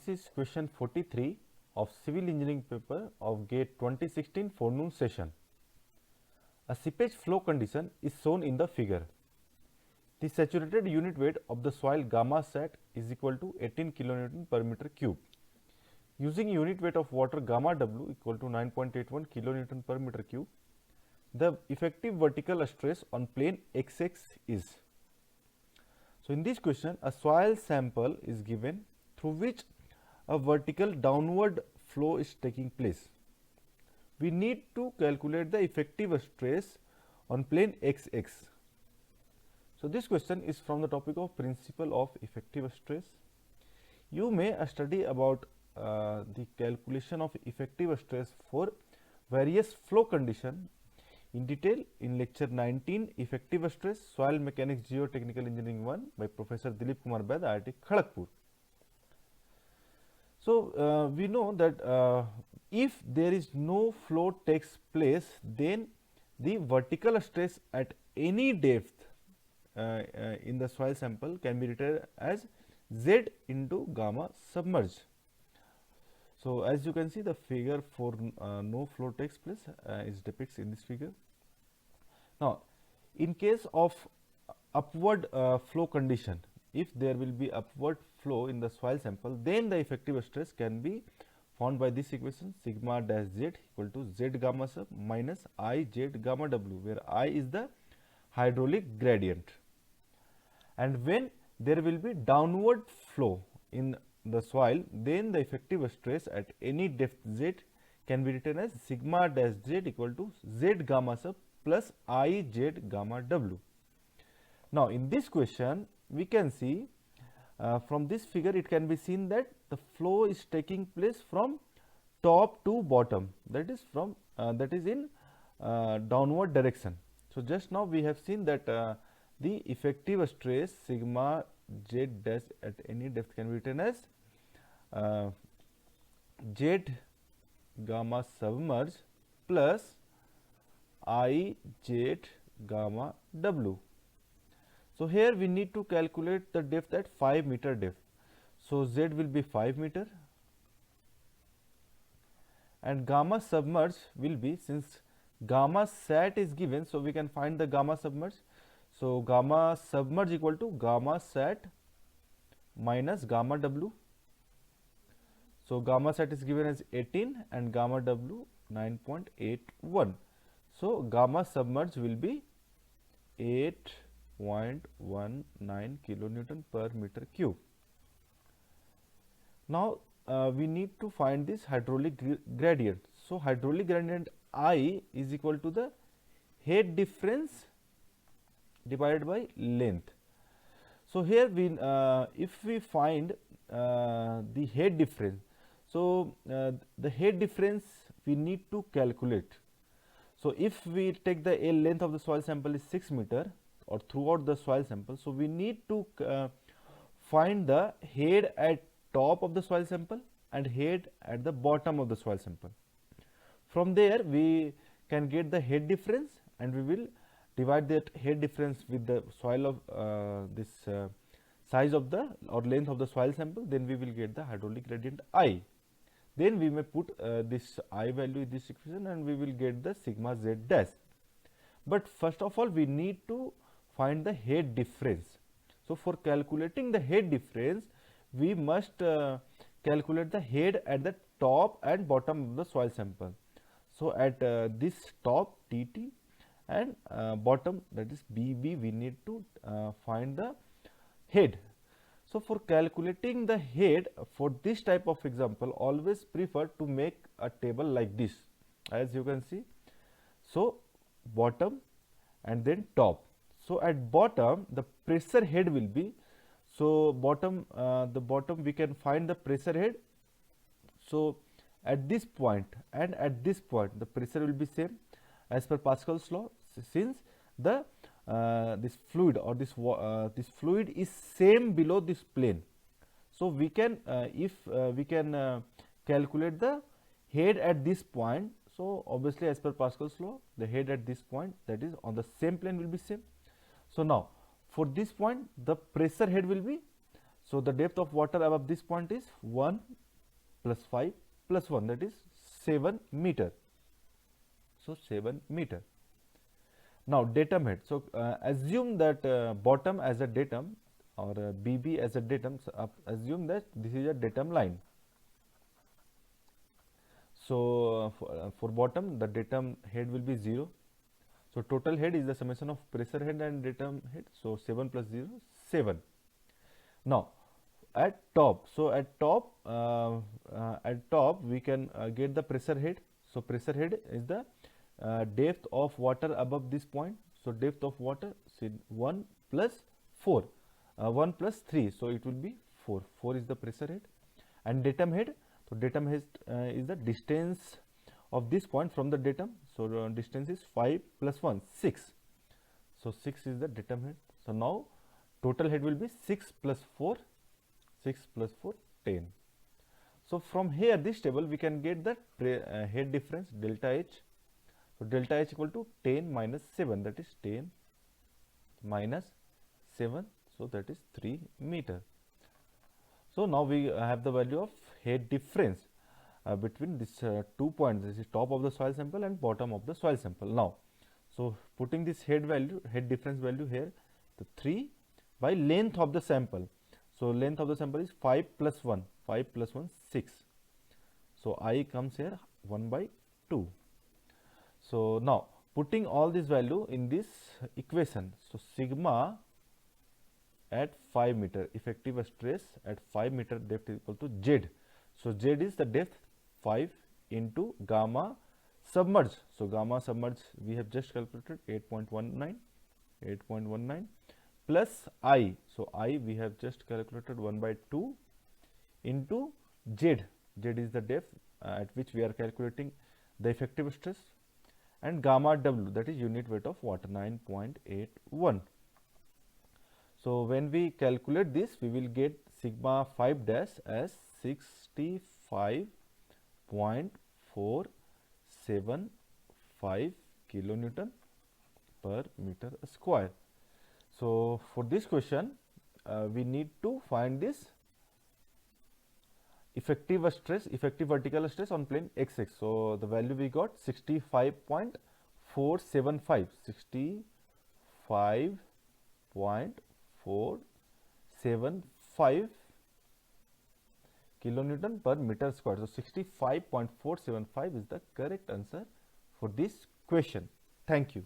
this is question 43 of civil engineering paper of GATE 2016 forenoon session. A seepage flow condition is shown in the figure. The saturated unit weight of the soil gamma sat is equal to 18 kilonewton per meter cube. Using unit weight of water gamma W equal to 9.81 kilonewton per meter cube, the effective vertical stress on plane XX is. So, in this question, a soil sample is given through which a vertical downward flow is taking place. We need to calculate the effective stress on plane XX. So, this question is from the topic of principle of effective stress. You may study about the calculation of effective stress for various flow condition in detail in lecture 19 effective stress soil mechanics geotechnical engineering 1 by Professor Dilip Kumar Baid, IIT Kharagpur. So, we know that if there is no flow takes place, then the vertical stress at any depth in the soil sample can be written as Z into gamma submerged. So, as you can see, the figure for no flow takes place is depicted in this figure. Now, in case of upward flow condition, if there will be upward flow in the soil sample, then the effective stress can be found by this equation sigma dash z equal to z gamma sub minus I z gamma w, where I is the hydraulic gradient. And when there will be downward flow in the soil, then the effective stress at any depth z can be written as sigma dash z equal to z gamma sub plus I z gamma w. Now, in this question, we can see from this figure it can be seen that the flow is taking place from top to bottom, that is from that is in downward direction. So, just now we have seen that the effective stress sigma z dash at any depth can be written as z gamma submerged plus I z gamma w. So, here we need to calculate the depth at 5 meter depth. So, z will be 5 meter and gamma submerged will be, since gamma sat is given, so we can find the gamma submerged. So, gamma submerged equal to gamma sat minus gamma w. So, gamma sat is given as 18 and gamma w 9.81. So, gamma submerged will be 8.19 kilonewton per meter cube. Now, we need to find this hydraulic gradient. So, hydraulic gradient I is equal to the head difference divided by length. So, here we if we find the head difference, so the head difference we need to calculate. So, if we take the L length of the soil sample is 6 meter or throughout the soil sample, so we need to find the head at top of the soil sample and head at the bottom of the soil sample. From there we can get the head difference and we will divide that head difference with the soil of this size of the or length of the soil sample, then we will get the hydraulic gradient I. Then we may put this I value in this equation and we will get the sigma z dash. But first of all we need to find the head difference. So, for calculating the head difference, we must calculate the head at the top and bottom of the soil sample. So, at this top TT and bottom, that is BB, we need to find the head. So, for calculating the head for this type of example, always prefer to make a table like this, as you can see. So, bottom and then top. So, at bottom the pressure head will be, so bottom the bottom we can find the pressure head. So, at this point and at this point the pressure will be same as per Pascal's law, since the this fluid or this fluid is same below this plane. So, we can if we can calculate the head at this point. So, obviously as per Pascal's law, the head at this point, that is on the same plane, will be same. So, now for this point the pressure head will be, So the depth of water above this point is 1 plus 5 plus 1, that is 7 meter. So 7 meter. Now datum head. So assume that bottom as a datum, or BB as a datum. So, assume that this is a datum line. So for bottom, the datum head will be 0. So total head is the summation of pressure head and datum head. So 7 plus 0, 7. Now at top, so at top we can get the pressure head. So pressure head is the depth of water above this point. So depth of water, see 1 plus 4, 1 plus 3, so it will be 4. 4 is the pressure head. And datum head, so datum head is the distance of this point from the datum. So distance is 5 plus 1, 6. So 6 is the datum head. So now total head will be 6 plus 4, 6 plus 4, 10. So from here, this table we can get the head difference delta H. So delta H equal to 10 minus 7, that is 10 minus 7, so that is 3 meter. So now we have the value of head difference between these 2 points. This is top of the soil sample and bottom of the soil sample. Now, so putting this head value, head difference value here, the 3 by length of the sample. So length of the sample is 5 plus 1, 5 plus 1, 6. So I comes here 1 by 2. So now putting all this value in this equation. So sigma at 5 meter, effective stress at 5 meter depth is equal to Z. So Z is the depth 5 into gamma submerged. So gamma submerged we have just calculated 8.19 plus I. So I we have just calculated 1 by 2 into Z. Z is the depth at which we are calculating the effective stress, and gamma W, that is unit weight of water, 9.81. So when we calculate this, we will get sigma 5 dash as 65.475 kilonewton per meter square. So for this question, we need to find this effective stress, effective vertical stress on plane XX. So the value we got 65.475, 65.475 kilonewton per meter square. So 65.475 is the correct answer for this question. Thank you.